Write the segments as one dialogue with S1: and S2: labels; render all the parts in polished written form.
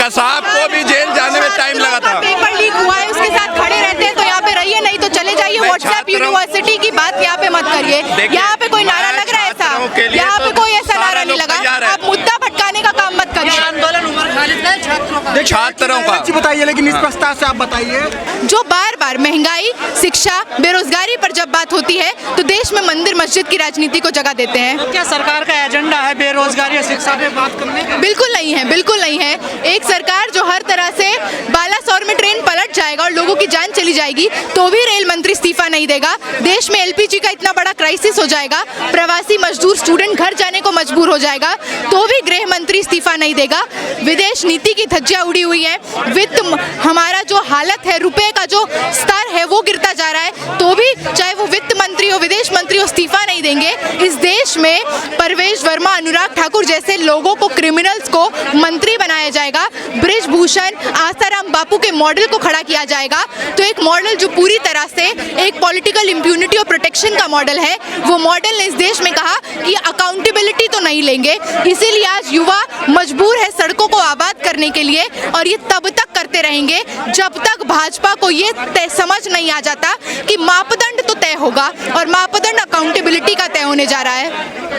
S1: कसाब को भी जेल जाने में टाइम लगा था।
S2: पेपर लीक हुआ है, उसके साथ खड़े रहते हैं तो यहाँ पे रहिए, नहीं तो चले जाइए। व्हाट्सएप यूनिवर्सिटी की बात यहाँ पे मत करिए। यहाँ पे कोई नारा लग रहा है ऐसा? यहाँ पे कोई ऐसा नारा नहीं लगा। आप मुद्दा भटकाने का काम मत करिए।
S3: आंदोलन उमर खालिद का
S1: छात्रों का
S3: बताइए, लेकिन इस प्रस्ताव से आप बताइए।
S2: जो बार बार महंगाई, शिक्षा, बेरोजगारी पर जब बात होती है तो देश में मंदिर मस्जिद की राजनीति को जगह देते हैं।
S3: तो क्या सरकार का एजेंडा है बेरोजगारी और शिक्षा पे बात करने का?
S2: बिल्कुल नहीं है, बिल्कुल नहीं है। एक सरकार जो हर तरह से बालासोर में ट्रेन पलट जाएगा और लोगों की जान चली जाएगी तो भी रेल मंत्री इस्तीफा नहीं देगा। देश में एलपीजी का इतना बड़ा क्राइसिस हो जाएगा, प्रवासी मजदूर स्टूडेंट घर जाने को मजबूर हो जाएगा तो भी गृह मंत्री इस्तीफा नहीं देगा। विदेश नीति की धज्जियां उड़ी हुई है, वित्त हमारा जो हालत है, रुपए का जो स्तर है वो गिरता जा रहा है तो भी चाहे वो वित्त मंत्री हो, विदेश मंत्री हो, इस्तीफा नहीं देंगे। इस देश में परवेश वर्मा, अनुराग ठाकुर जैसे लोगों को, क्रिमिनल्स को मंत्री बनाया जाएगा। बृजभूषण, आसाराम बापू के मॉडल को खड़ा किया जाएगा। तो एक मॉडल जो पूरी तरह से एक पॉलिटिकल इम्प्यूनिटी और प्रोटेक्शन का मॉडल है, वो मॉडल ने इस देश में कहा कि अकाउंटेबिलिटी तो नहीं लेंगे। इसीलिए आज युवा मजबूर है सड़कों को आबाद करने के लिए और ये तब तक करते रहेंगे जब तक भाजपा को ये समझ नहीं आ जाता कि मापदंड तो तय होगा और मापदंड अकाउंटेबिलिटी का तय होने जा रहा है।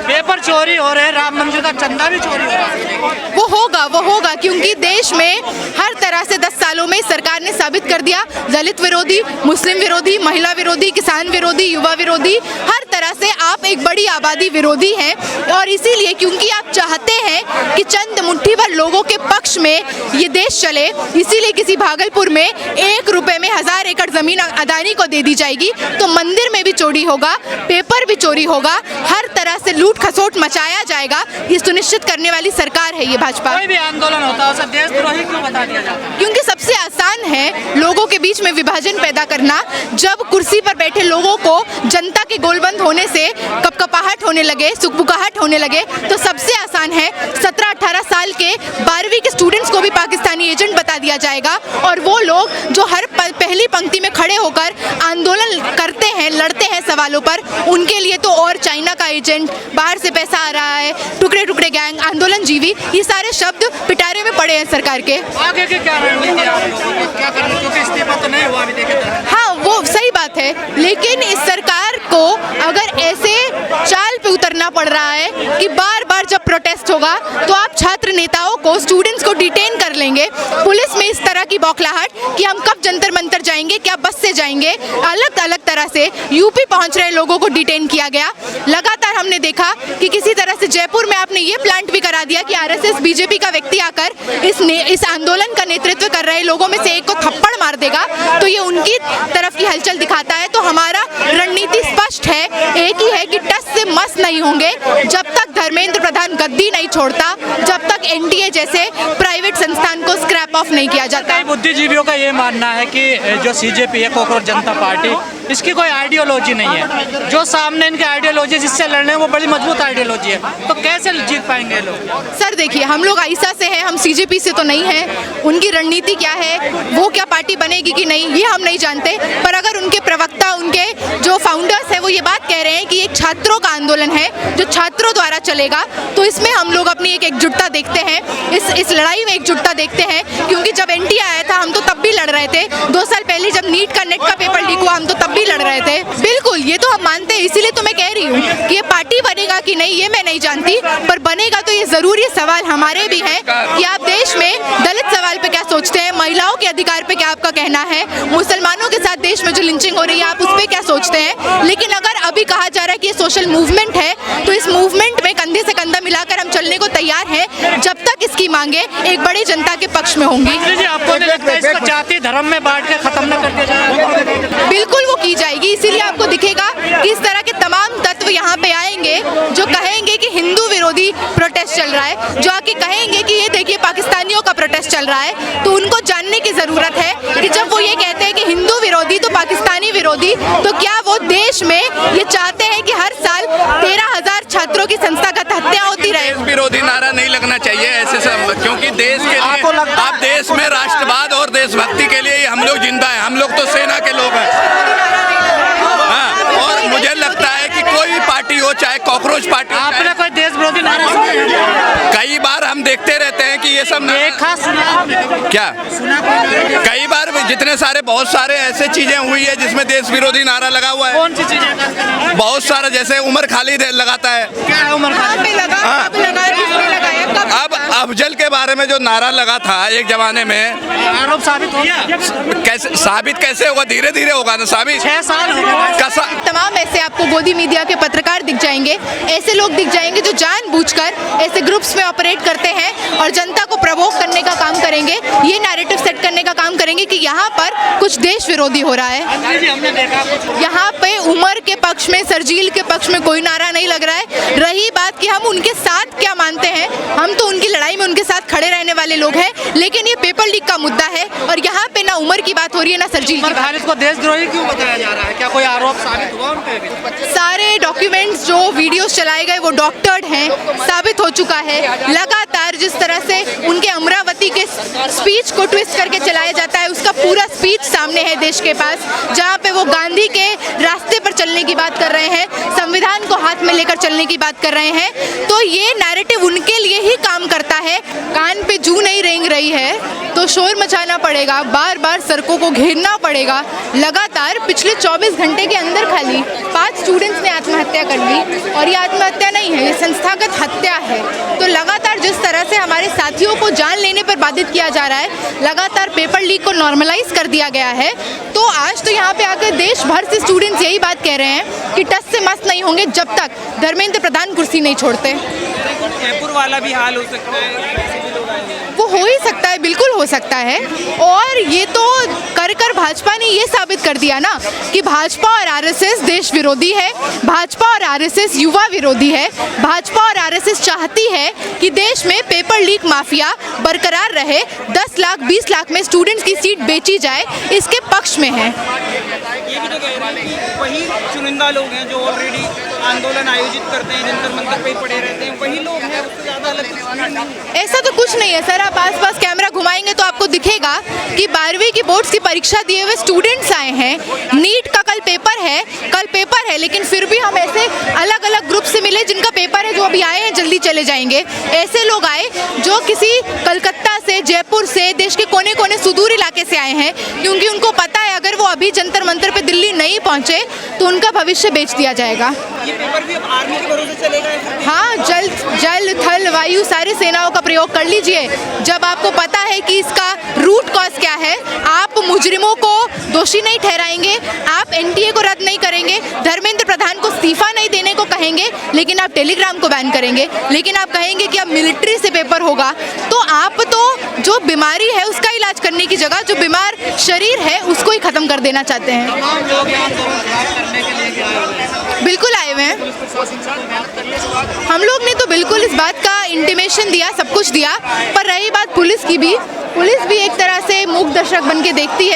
S3: पेपर चोरी हो रहे हैं, राम मंदिर का चंदा भी चोरी हो रहा है।
S2: वो होगा क्योंकि देश में हर तरह से 10 सालों में सरकार ने साबित कर दिया, दलित विरोधी, मुस्लिम विरोधी, महिला विरोधी, किसान विरोधी, युवा विरोधी, हर तरह से आप एक बड़ी आबादी विरोधी हैं। और इसीलिए क्योंकि आप चाहते हैं कि चंद मुट्ठी भर लोगों के पक्ष में ये देश चले, इसीलिए किसी भागलपुर में 1 रुपए में 1000 एकड़ जमीन अदानी को दे दी जाएगी तो मंदिर में भी चोरी होगा, पेपर भी चोरी होगा, हर तरह से लूट खसोट मचाया जाएगा। ये सुनिश्चित करने वाली सरकार है ये भाजपा।
S3: कोई भी आंदोलन होता है उसे देशद्रोही क्यों बता दिया जाता है?
S2: क्योंकि सबसे आसान है लोगों के बीच में विभाजन पैदा करना। जब कुर्सी पर बैठे लोगों को जनता के गोलबंद होने से कपकपाहट होने लगे, सुखबुकाहट होने लगे तो सबसे आसान है 17-18 साल के 12वीं के स्टूडेंट्स को भी पाकिस्तानी एजेंट बता दिया जाएगा और वो लोग जो हर पहली पंक्ति में खड़े होकर आंदोलन करते हैं, लड़ते हैं सवालों पर, उनके लिए तो और चाइना का एजेंट, बाहर से पैसा आ रहा है, टुकड़े टुकड़े गैंग, आंदोलन जीवी, ये सारे शब्द पिटारे में पड़े हैं सरकार के।
S3: आगे की क्या रणनीति है आप लोगों की? क्या करना, क्योंकि इस्तीफा तो नहीं हुआ अभी देखे तो।
S2: हाँ, वो सही बात है, लेकिन इस सरकार को अगर ऐसे चाल पे उतरना पड़ रहा है कि बार बार जब प्रोटेस्ट होगा तो आप छात्र नेताओं को, स्टूडेंट्स को डिटेन कर लेंगे। पुलिस में इस तरह की बौखलाहट कि हम कब जंतर मंतर जाएंगे, क्या बस से जाएंगे, अलग अलग तरह से यूपी पहुंच रहे लोगों को डिटेन किया गया। लगातार हमने देखा कि किसी तरह से जयपुर में आपने ये प्लांट भी करा दिया कि आरएसएस बीजेपी का व्यक्ति आकर इस आंदोलन का नेतृत्व कर रहे लोगों में से एक को थप्पड़ मार देगा तो ये उनकी तरफ की हलचल दिखाता है। तो हमारा रणनीति स्पष्ट है, एक ही है कि टस से मस नहीं होंगे जब तक धर्मेंद्र प्रधान गद्दी नहीं छोड़ता, जब तक एनडीए जैसे प्राइवेट संस्थान को स्क्रैप ऑफ नहीं किया जाता।
S3: बुद्धिजीवियों का ये मानना है कि जो सीजेपी है, कॉकरोच जनता पार्टी, इसकी कोई आइडियोलॉजी नहीं है। जो सामने इनकी आइडियोलॉजी जिससे लड़ने वो बड़ी मजबूत आइडियोलॉजी है, तो कैसे जीत पाएंगे लोग?
S2: सर देखिए, हम लोग आईसा से हैं, हम सीजेपी से तो नहीं हैं। उनकी रणनीति क्या है, वो क्या पार्टी बनेगी कि नहीं, ये हम नहीं जानते। पर अगर उनके प्रवक्ता, उनके जो फाउंडर्स हैं वो ये बात कह रहे हैं कि एक छात्रों का आंदोलन है जो छात्रों द्वारा चलेगा, तो इसमें हम लोग अपनी एक एकजुटता देखते हैं, इस लड़ाई में एकजुटता देखते हैं। क्योंकि जब एनटीए आया था हम तो तब भी लड़ रहे थे, 2 साल पहले जब नीट का, नेट का पेपर लीक हुआ हम तो तब भी लड़ रहे थे। बिल्कुल, ये तो हम मानते हैं, इसीलिए तो मैं कह रही हूँ कि ये पार्टी बनेगा कि नहीं ये मैं नहीं जानती, पर बनेगा तो ये जरूर। ये सवाल हमारे भी हैं कि आप देश में दलित सवाल पे क्या सोचते हैं, महिलाओं के अधिकार पे क्या आपका कहना है, मुसलमानों के साथ देश में जो लिंचिंग हो रही है आप उस पर क्या सोचते हैं। लेकिन अगर अभी कहा जा रहा है कि ये सोशल मूवमेंट है तो इस मूवमेंट में कंधे से कंधा मिलाकर हम चलने को तैयार हैं जब तक इसकी मांगे एक बड़ी जनता के पक्ष में होंगी।
S3: आपको नहीं लगता इसको जाति धर्म में बांट के खत्म न कर दिया जाए?
S2: बिल्कुल वो की जाएगी। इसीलिए आपको दिखेगा कि इस तरह के तमाम तत्व यहाँ पे आएंगे जो कहेंगे कि हिंदू विरोधी प्रोटेस्ट चल रहा है, जो आके कहेंगे कि ये देखिए पाकिस्तानियों का प्रोटेस्ट चल रहा है। तो उनको जानने की जरूरत है कि जब वो ये कहते हैं कि हिंदू विरोधी तो पाकिस्तानी विरोधी, तो क्या वो देश में ये चाहते हैं कि हर साल 13,000 छात्रों की संस्थागत हत्या होती रहे?
S1: विरोधी नारा नहीं लगना चाहिए ऐसे सब, क्योंकि देश के लिए आप देश में राष्ट्रवाद और देशभक्ति के लिए हम लोग जिंदा हैं, हम लोग तो सेना के लोग हैं। हाँ, और मुझे लगता है कि कोई भी पार्टी हो, चाहे कॉकरोच पार्टी,
S3: आपने कोई देश विरोधी नारा
S1: कई बार हम देखते रहते हैं कि ये सब
S3: देखा सुना
S1: क्या कई बार जितने सारे बहुत सारे ऐसे चीजें हुई है जिसमें देश विरोधी नारा लगा हुआ है।
S3: कौन सी चीजें?
S1: बहुत सारा, जैसे उमर खालिद लगाता है।
S3: क्या है उमर
S2: कहाँ पे लगा, कब लगा, किसने लगाया, कब?
S1: अब अफजल के बारे में जो नारा लगा था एक जमाने में,
S3: आरोप साबित हो गया?
S1: कैसे साबित कैसे होगा? धीरे धीरे होगा ना साबित।
S3: 6 साल हो गए।
S2: तमाम ऐसे आपको गोदी मीडिया के पत्रकार दिख जाएंगे, ऐसे लोग दिख जाएंगे जो जानबूझकर ऐसे ग्रुप्स में ऑपरेट करते हैं और जनता को प्रवोक करने का काम करेंगे, ये नैरेटिव सेट करने का काम करेंगे कि यहाँ पर कुछ देश विरोधी हो रहा है।
S3: हमने देखा
S2: यहाँ पे उमर के पक्ष में, सरजील के पक्ष में कोई नारा नहीं लग रहा है। रही बात कि हम उनके साथ क्या मानते हैं, हम तो उनकी लड़ाई में उनके साथ खड़े रहने वाले लोग हैं, लेकिन ये पेपर लीक का मुद्दा है और यहाँ पे ना उमर की बात हो रही है ना सरजील की
S3: उमर
S2: बात।
S3: खालिद को देशद्रोही क्यों बताया जा रहा है? क्या कोई आरोप साबित हुआ उन पे?
S2: सारे डॉक्यूमेंट्स जो वीडियोस चलाए गए वो डॉक्टर्ड हैं, साबित हो चुका है। लगातार जिस तरह से उनके अमरावती के स्पीच को ट्विस्ट करके चलाया जाता है, उसका पूरा स्पीच सामने है देश के पास, जहाँ पे वो गांधी के रास्ते पर चलने की बात कर रहे हैं, संविधान को हाथ में लेकर चलने की बात कर रहे हैं। तो ये नैरेटिव उनके लिए ही काम करता है। कान पे जू नहीं रेंग रही है तो शोर मचाना पड़ेगा, बार बार सड़कों को घेरना पड़ेगा। लगातार पिछले 24 घंटे के अंदर खाली 5 स्टूडेंट्स ने आत्महत्या कर ली और ये आत्महत्या नहीं है, ये संस्थागत हत्या है। तो लगातार जिस तरह से हमारे साथियों को जान लेने पर बाधित किया जा रहा है, लगातार पेपर लीक को नॉर्मलाइज कर दिया गया है। तो आज तो यहाँ पे आकर देश भर से स्टूडेंट्स यही बात कह रहे हैं कि टस से मस नहीं होंगे जब तक धर्मेंद्र प्रधान कुर्सी नहीं छोड़ते।
S4: जयपुर वाला भी हाल हो सकता है,
S2: वो हो ही सकता है, बिल्कुल हो सकता है। और ये तो कर कर भाजपा ने ये साबित कर दिया ना कि भाजपा और आरएसएस देश विरोधी है, भाजपा और आरएसएस युवा विरोधी है। भाजपा और आरएसएस चाहती है कि देश में पेपर लीक माफिया बरकरार रहे, 10 लाख 20 लाख में स्टूडेंट्स की सीट बेची जाए, इसके पक्ष में है।
S4: ये भी तो कह रहे हैं कि वही चुनिंदा लोग हैं जो ऑलरेडी आंदोलन आयोजित करते हैं, जंतर मंतर पे ही पड़े रहते हैं, वही लोग हैं, उससे ज़्यादा अलग कुछ नहीं है।
S2: ऐसा तो कुछ नहीं है सर, आप आसपास कैमरा घुमाएंगे तो आपको दिखेगा कि 12वीं की बोर्ड्स की परीक्षा दिए हुए स्टूडेंट्स आए हैं। नीट का कल पेपर है, लेकिन फिर भी हम ऐसे अलग अलग ग्रुप से मिले जिनका पेपर है, जो अभी आए हैं जल्दी चले जाएंगे। ऐसे लोग आए जो किसी कलकत्ता से, जयपुर से, देश के कोने कोने सुदूर इलाके से आए हैं, क्योंकि उनको पता है अगर वो अभी जंतर मंतर पे दिल्ली नहीं पहुंचे तो उनका भविष्य बेच दिया जाएगा।
S4: ये पेपर भी अब आर्मी के भरोसे चलेगा?
S2: हाँ, जल थल वायु सारी सेनाओं का प्रयोग कर लीजिए। जब आपको पता है कि इसका रूट कॉज क्या है, आप मुजरिमों को दोषी नहीं ठहराएंगे, आप एनटीए को रद्द नहीं करेंगे, धर्मेंद्र प्रधान को इस्तीफा नहीं देने को कहेंगे, लेकिन आप टेलीग्राम को बैन करेंगे, लेकिन आप कहेंगे कि अब मिलिट्री से पेपर होगा। तो आप तो जो बीमारी है उसका इलाज करने की जगह जो बीमार शरीर है उसको ही खत्म कर देना चाहते हैं।
S3: तमाम लोग यहाँ करने के लिए आए हुए हैं।
S2: बिल्कुल आए हुए हैं, हम लोग ने तो बिल्कुल इस बात का इंटीमेशन दिया, सब कुछ दिया। पर रही बात पुलिस की भी, पुलिस भी एक तरह से मूक दर्शक बन के देखती है